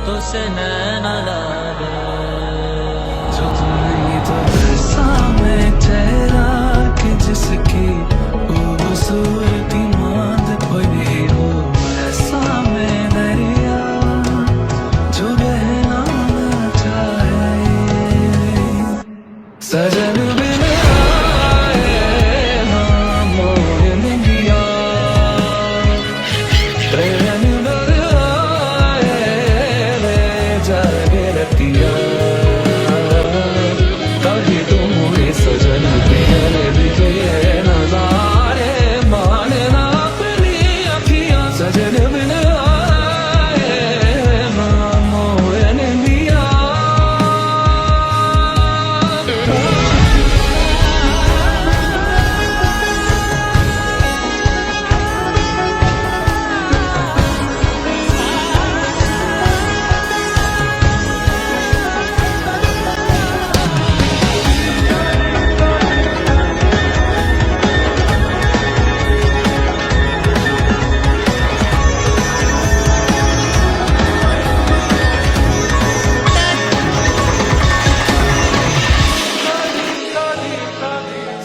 बातों से नैना लागे। जो तुम्हें तो बरसा में चेहरा कि जिसकी खूबसूरती मांद पड़ी हो, ऐसा में दरिया जो बहना न चाहे। सजन बिन आए ना मोह निंदिया, प्रेम बिन आए ले जागे रतिया। कभी तुम्हें सजन पियल दिखे नजारे, मानना अपनी अखियां सजन बिन आए ना मोह निंदिया।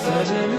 सजन